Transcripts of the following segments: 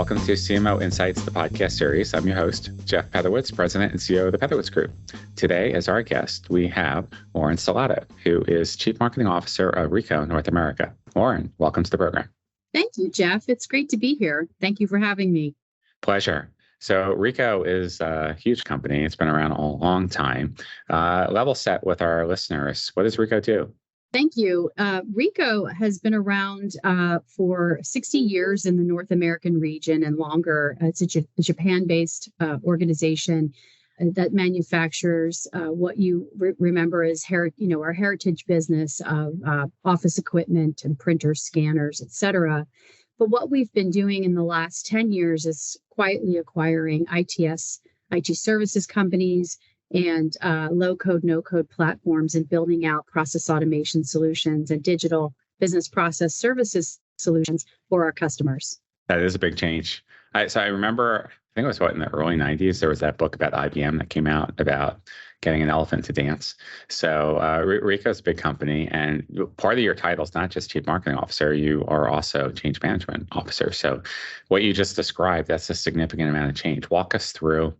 welcome to CMO Insights, the podcast series. I'm your host, Jeff Peatherwitz, President and CEO of the Peatherwitz Group. Today, as our guest, we have Warren Sallata, who is Chief Marketing Officer of Ricoh North America. Warren, welcome to the program. Thank you, Jeff. It's great to be here. Thank you for having me. Pleasure. So Ricoh is a huge company. It's been around a long time. Level set with our listeners. What does Ricoh do? Thank you. Ricoh has been around for 60 years in the North American region and longer. It's a Japan-based organization that manufactures what you remember as our heritage business of office equipment and printers, scanners, et cetera. But what we've been doing in the last 10 years is quietly acquiring IT services companies, and low-code, no-code platforms, and building out process automation solutions and digital business process services solutions for our customers. That is a big change. So I remember, I think it was in the early 90s, there was that book about IBM that came out about getting an elephant to dance. So Ricoh's a big company, and part of your title is not just Chief Marketing Officer, you are also Change Management Officer. So what you just described, that's a significant amount of change. Walk us through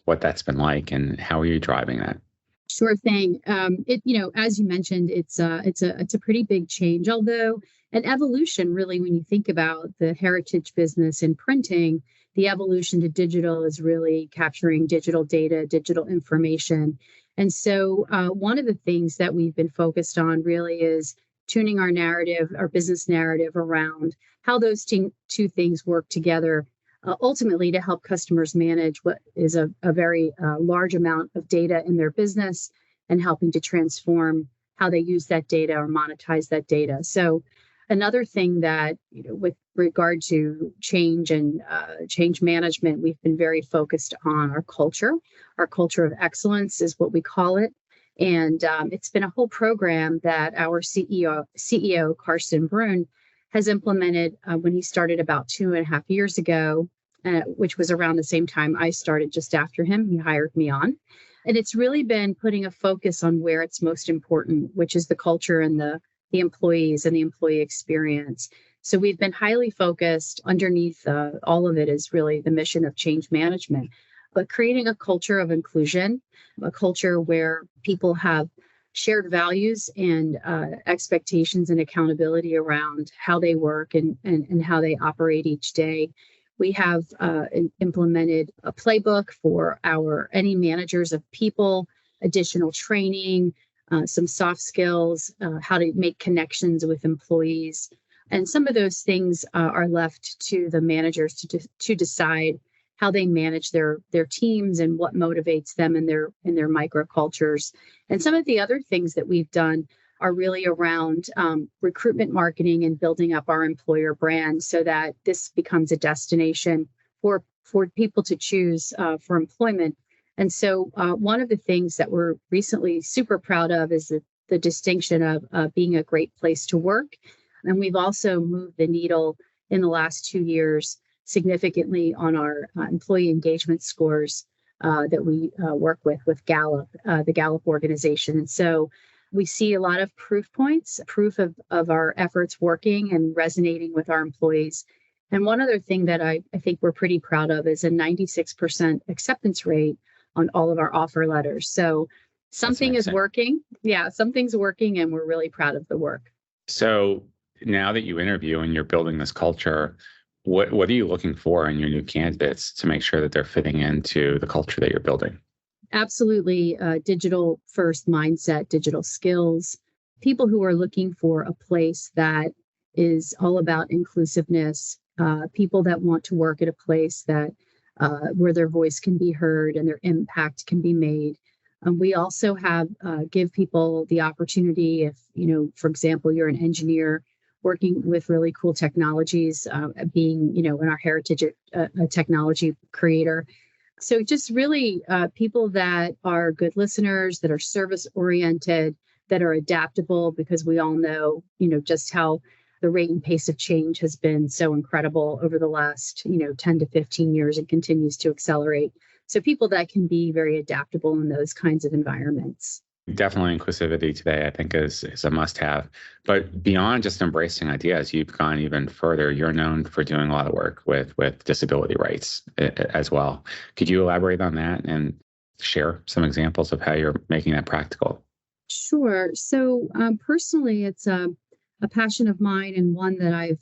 what that's been like and how are you driving that? Sure thing. As you mentioned, it's a pretty big change, although an evolution really, when you think about the heritage business in printing, the evolution to digital is really capturing digital data, digital information. And so one of the things that we've been focused on really is tuning our narrative, our business narrative around how those two things work together. Ultimately to help customers manage what is a very large amount of data in their business and helping to transform how they use that data or monetize that data. So another thing that, with regard to change and change management, we've been very focused on our culture. Our culture of excellence is what we call it. And it's been a whole program that our CEO Carsten Brun, has implemented when he started about 2.5 years ago, which was around the same time I started, just after him. He hired me on. And it's really been putting a focus on where it's most important, which is the culture and the employees and the employee experience. So we've been highly focused. Underneath all of it is really the mission of change management, but creating a culture of inclusion, a culture where people have shared values and expectations and accountability around how they work and how they operate each day. We have implemented a playbook for any managers of people, additional training, some soft skills, how to make connections with employees. And some of those things are left to the managers to decide how they manage their teams and what motivates them in their microcultures. And some of the other things that we've done are really around recruitment marketing and building up our employer brand so that this becomes a destination for people to choose for employment. And so one of the things that we're recently super proud of is the distinction of being a great place to work. And we've also moved the needle in the last 2 years significantly on our employee engagement scores that we work with Gallup, the Gallup organization. And so we see a lot of proof points, proof of our efforts working and resonating with our employees. And one other thing that I think we're pretty proud of is a 96% acceptance rate on all of our offer letters. So something is working. Yeah, something's working, and we're really proud of the work. So now that you interview and you're building this culture, what are you looking for in your new candidates to make sure that they're fitting into the culture that you're building? Absolutely. Digital first mindset, digital skills, people who are looking for a place that is all about inclusiveness, people that want to work at a place that where their voice can be heard and their impact can be made. We also give people the opportunity if, for example, you're an engineer working with really cool technologies, being, in our heritage, a technology creator. So just really people that are good listeners, that are service oriented, that are adaptable, because we all know, just how the rate and pace of change has been so incredible over the last, 10 to 15 years and continues to accelerate. So people that can be very adaptable in those kinds of environments. Definitely inclusivity today, I think, is a must have. But beyond just embracing ideas, you've gone even further. You're known for doing a lot of work with disability rights as well. Could you elaborate on that and share some examples of how you're making that practical? Sure. So personally, it's a passion of mine and one that I've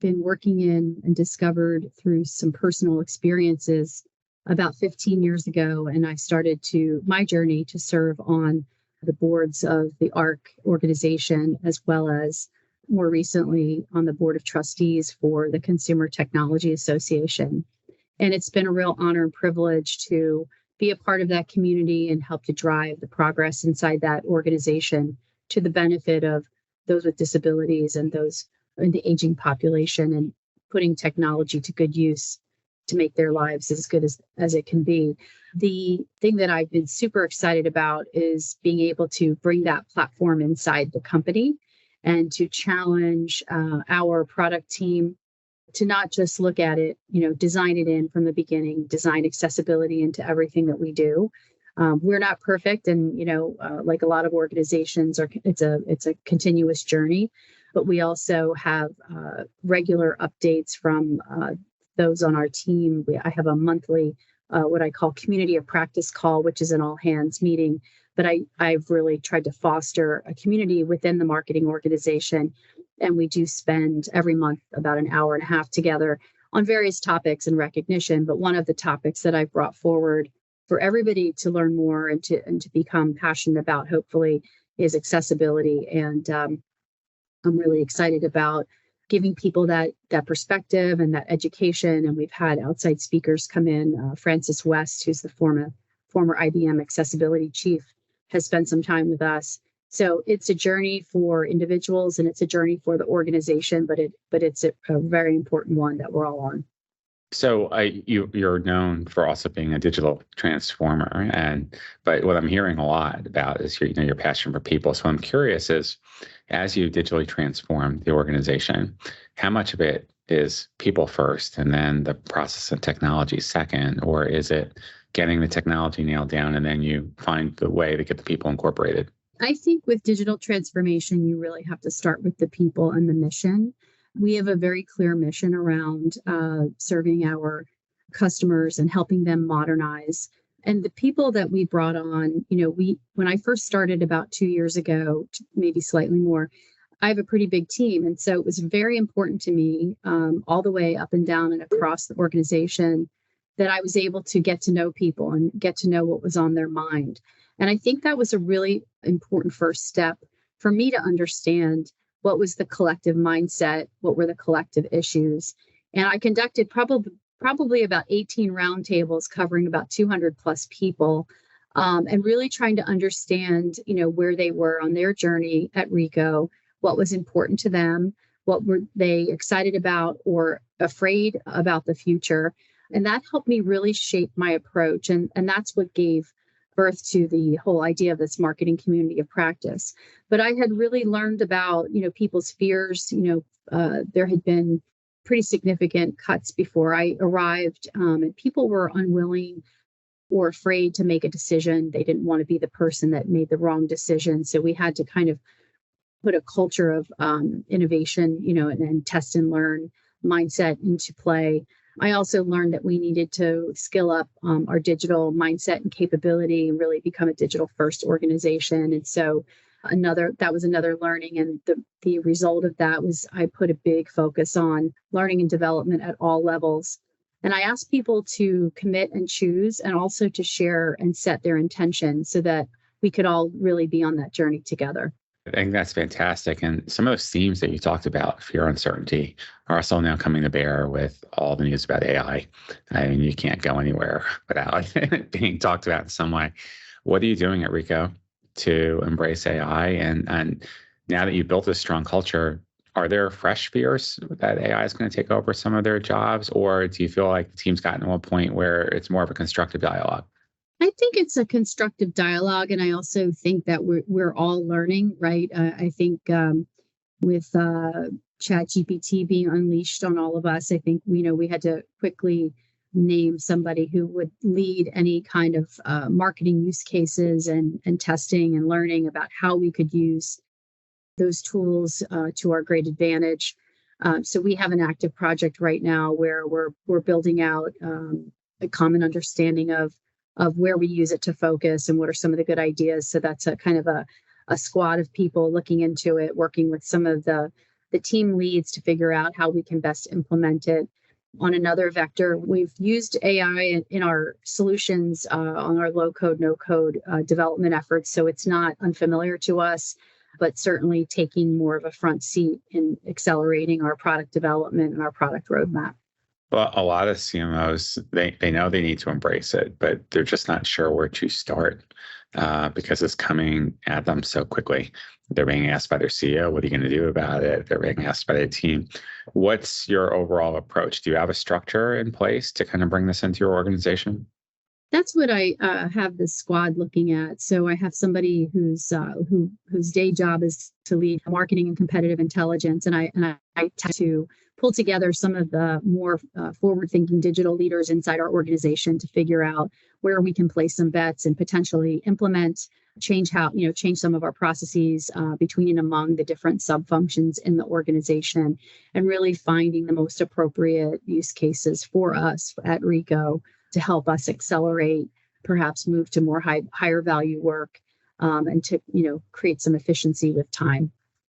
been working in and discovered through some personal experiences about 15 years ago. And I started my journey to serve on the boards of the ARC organization, as well as more recently on the board of trustees for the Consumer Technology Association. And it's been a real honor and privilege to be a part of that community and help to drive the progress inside that organization to the benefit of those with disabilities and those in the aging population, and putting technology to good use to make their lives as good as it can be. The thing that I've been super excited about is being able to bring that platform inside the company and to challenge our product team to not just look at it, design it in from the beginning, design accessibility into everything that we do. We're not perfect, and like a lot of organizations, it's a continuous journey. But we also have regular updates from those on our team. I have a monthly, what I call community of practice call, which is an all hands meeting. But I've really tried to foster a community within the marketing organization. And we do spend every month about an hour and a half together on various topics and recognition. But one of the topics that I've brought forward for everybody to learn more and to become passionate about, hopefully, is accessibility. And I'm really excited about giving people that perspective and that education. And we've had outside speakers come in. Francis West, who's the former IBM accessibility chief, has spent some time with us. So it's a journey for individuals and it's a journey for the organization, but it's a very important one that we're all on. So you're known for also being a digital transformer, but what I'm hearing a lot about is your passion for people. So I'm curious, is as you digitally transform the organization, how much of it is people first and then the process and technology second, or is it getting the technology nailed down and then you find the way to get the people incorporated? I think with digital transformation, you really have to start with the people and the mission. We have a very clear mission around serving our customers and helping them modernize. And the people that we brought on, when I first started about 2 years ago, maybe slightly more, I have a pretty big team. And so it was very important to me, all the way up and down and across the organization, that I was able to get to know people and get to know what was on their mind. And I think that was a really important first step for me to understand what was the collective mindset, what were the collective issues. And I conducted probably about 18 roundtables covering about 200 plus people, and really trying to understand, where they were on their journey at Ricoh, what was important to them, what were they excited about or afraid about the future. And that helped me really shape my approach. And that's what gave birth to the whole idea of this marketing community of practice. But I had really learned about, people's fears. There had been pretty significant cuts before I arrived, and people were unwilling or afraid to make a decision. They didn't want to be the person that made the wrong decision. So we had to kind of put a culture of innovation, and test and learn mindset into play. I also learned that we needed to skill up our digital mindset and capability and really become a digital first organization. And so that was another learning. And the result of that was I put a big focus on learning and development at all levels. And I asked people to commit and choose, and also to share and set their intention so that we could all really be on that journey together. I think that's fantastic. And some of those themes that you talked about, fear, uncertainty, are also now coming to bear with all the news about AI. I mean, you can't go anywhere without it being talked about in some way. What are you doing at Ricoh to embrace AI? And now that you've built a strong culture, are there fresh fears that AI is going to take over some of their jobs? Or do you feel like the team's gotten to a point where it's more of a constructive dialogue? I think it's a constructive dialogue, and I also think that we're all learning, right? I think with ChatGPT being unleashed on all of us, I think we had to quickly name somebody who would lead any kind of marketing use cases and testing and learning about how we could use those tools to our great advantage. So we have an active project right now where we're building out a common understanding of where we use it to focus and what are some of the good ideas. So that's a kind of a squad of people looking into it, working with some of the team leads to figure out how we can best implement it. On another vector, we've used AI in our solutions on our low code, no code development efforts. So it's not unfamiliar to us, but certainly taking more of a front seat in accelerating our product development and our product roadmap. Well, a lot of CMOs, they know they need to embrace it, but they're just not sure where to start because it's coming at them so quickly. They're being asked by their CEO, what are you going to do about it? They're being asked by their team. What's your overall approach? Do you have a structure in place to kind of bring this into your organization? That's what I have the squad looking at. So I have somebody whose day job is to lead marketing and competitive intelligence, and I tend to pull together some of the more forward-thinking digital leaders inside our organization to figure out where we can place some bets and potentially implement change some of our processes between and among the different sub-functions in the organization, and really finding the most appropriate use cases for us at Ricoh to help us accelerate, perhaps move to more higher value work, and to create some efficiency with time.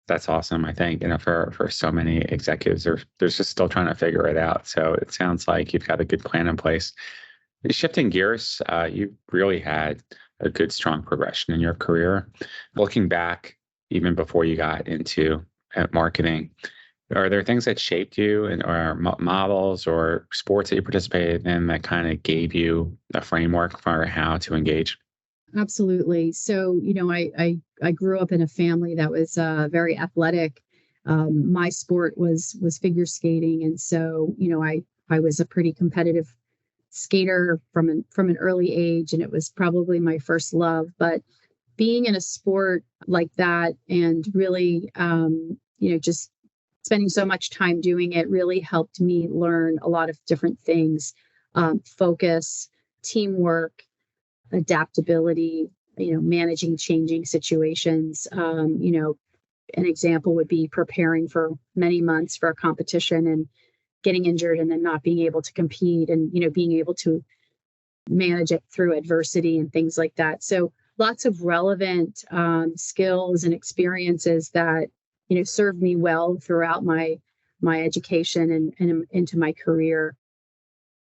That's awesome. I think for so many executives, they're just still trying to figure it out. So it sounds like you've got a good plan in place. Shifting gears, you really had a good, strong progression in your career. Looking back, even before you got into marketing, are there things that shaped you or models or sports that you participated in that kind of gave you a framework for how to engage? Absolutely. So, I grew up in a family that was very athletic. My sport was figure skating, and so I was a pretty competitive skater from an early age, and it was probably my first love. But being in a sport like that and really, just spending so much time doing it really helped me learn a lot of different things: focus, teamwork, adaptability, managing changing situations. An example would be preparing for many months for a competition and getting injured and then not being able to compete, and being able to manage it through adversity and things like that. So lots of relevant skills and experiences that served me well throughout my education and into my career.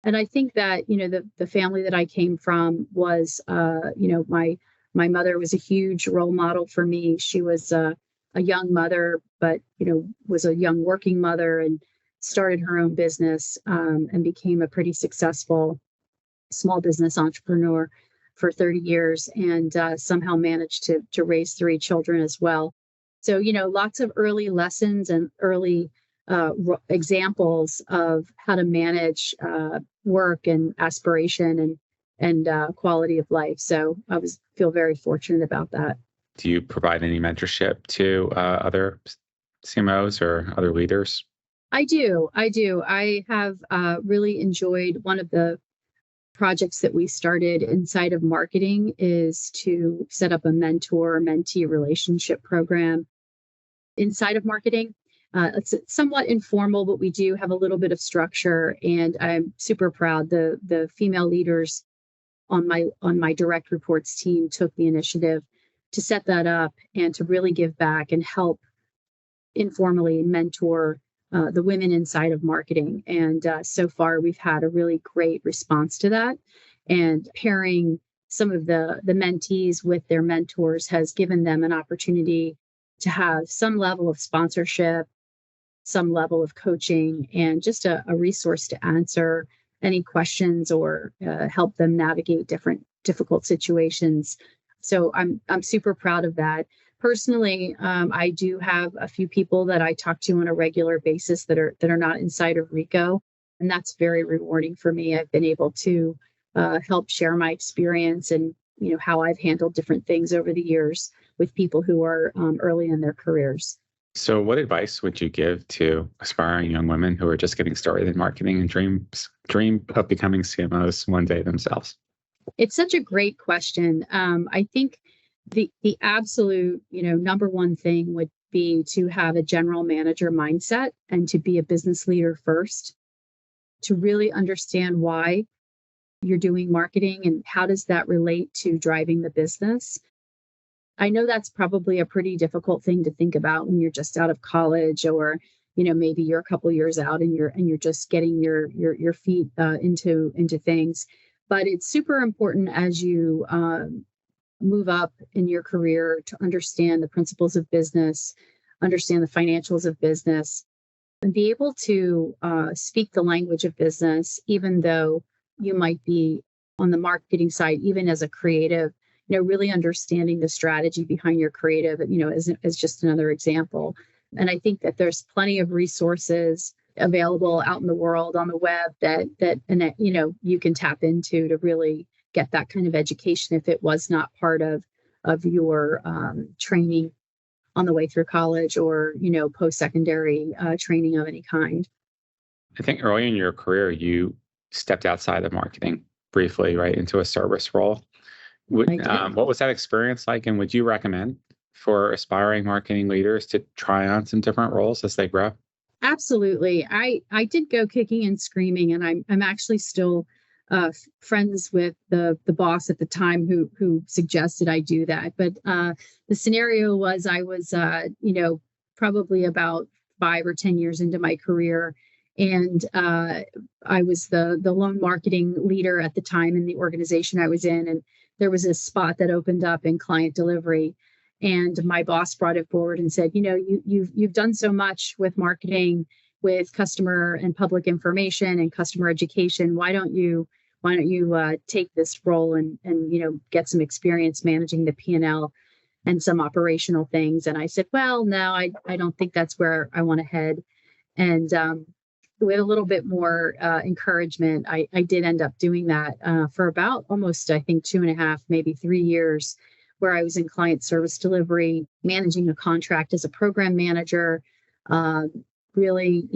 And I think that the family that I came from was my mother was a huge role model for me. She was a young mother, but was a young working mother, and started her own business and became a pretty successful small business entrepreneur for 30 years, and somehow managed to raise 3 children as well. So lots of early lessons and early examples of how to manage work and aspiration and quality of life. So I feel very fortunate about that. Do you provide any mentorship to other CMOs or other leaders? I do. I have really enjoyed one of the projects that we started inside of marketing is to set up a mentor-mentee relationship program inside of marketing. It's somewhat informal, but we do have a little bit of structure, and I'm super proud. The female leaders on my direct reports team took the initiative to set that up and to really give back and help informally mentor the women inside of marketing. And so far, we've had a really great response to that. And pairing some of the mentees with their mentors has given them an opportunity to have some level of sponsorship, some level of coaching, and just a resource to answer any questions or help them navigate difficult situations. So I'm super proud of that. Personally, I do have a few people that I talk to on a regular basis that are not inside of Ricoh, and that's very rewarding for me. I've been able to help share my experience and how I've handled different things over the years with people who are early in their careers. So what advice would you give to aspiring young women who are just getting started in marketing and dreams dream of becoming CMOs one day themselves? It's such a great question. I think the absolute, number one thing would be to have a general manager mindset and to be a business leader first, to really understand why you're doing marketing and how does that relate to driving the business. I know that's probably a pretty difficult thing to think about when you're just out of college, or maybe you're a couple years out and you're just getting your feet into things. But it's super important as you move up in your career to understand the principles of business, understand the financials of business, and be able to speak the language of business, even though you might be on the marketing side, even as a creative, really understanding the strategy behind your creative, as just another example. And I think that there's plenty of resources available out in the world on the web that you can tap into to really get that kind of education if it was not part of your training on the way through college, or post-secondary training of any kind. I think early in your career, you stepped outside of marketing briefly, right, into a service role. What was that experience like, and would you recommend for aspiring marketing leaders to try on some different roles as they grow? Absolutely. I did go kicking and screaming, and I'm actually still friends with the boss at the time who suggested I do that. But the scenario was I was probably about 5 or 10 years into my career, and I was the lone marketing leader at the time in the organization I was in, and there was a spot that opened up in client delivery. And my boss brought it forward and said, you've done so much with marketing, with customer and public information and customer education. Why don't you take this role and get some experience managing the P&L and some operational things? And I said, well, no, I don't think that's where I want to head. And with a little bit more encouragement, I did end up doing that for about almost, I think, 2.5, maybe 3 years, where I was in client service delivery, managing a contract as a program manager, really,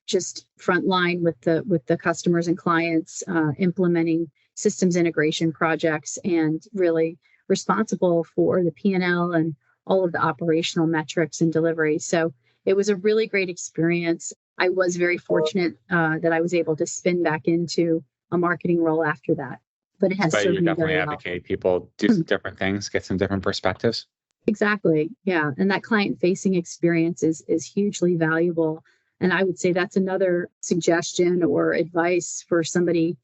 just frontline with the customers and clients, implementing systems integration projects, and really responsible for the P&L and all of the operational metrics and delivery. So it was a really great experience. I was very fortunate that I was able to spin back into a marketing role after that. But it has served you me definitely very well. advocate people do some different things, get some different perspectives. Exactly. Yeah. And that client-facing experience is hugely valuable. And I would say that's another suggestion or advice for somebody,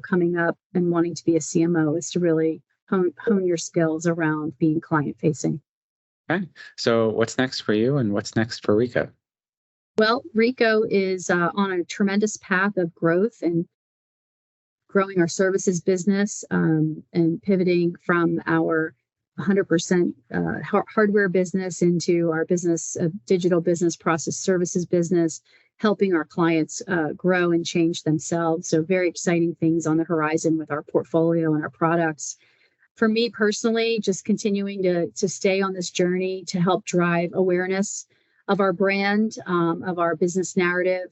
coming up and wanting to be a CMO, is to really hone your skills around being client-facing. Okay. So what's next for you, and what's next for Ricoh? Well, Ricoh is on a tremendous path of growth and growing our services business, and pivoting from our 100% hardware business into our business, digital business process services business, helping our clients grow and change themselves. So very exciting things on the horizon with our portfolio and our products. For me personally, just continuing to stay on this journey to help drive awareness of our brand, of our business narrative,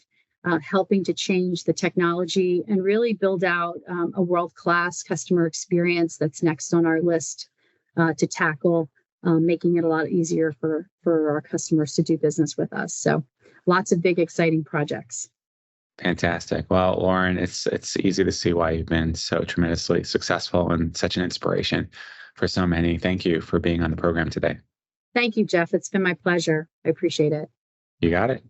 helping to change the technology and really build out a world-class customer experience that's next on our list to tackle, making it a lot easier for our customers to do business with us. So lots of big, exciting projects. Fantastic. Well, Lauren, it's easy to see why you've been so tremendously successful and such an inspiration for so many. Thank you for being on the program today. Thank you, Jeff. It's been my pleasure. I appreciate it. You got it.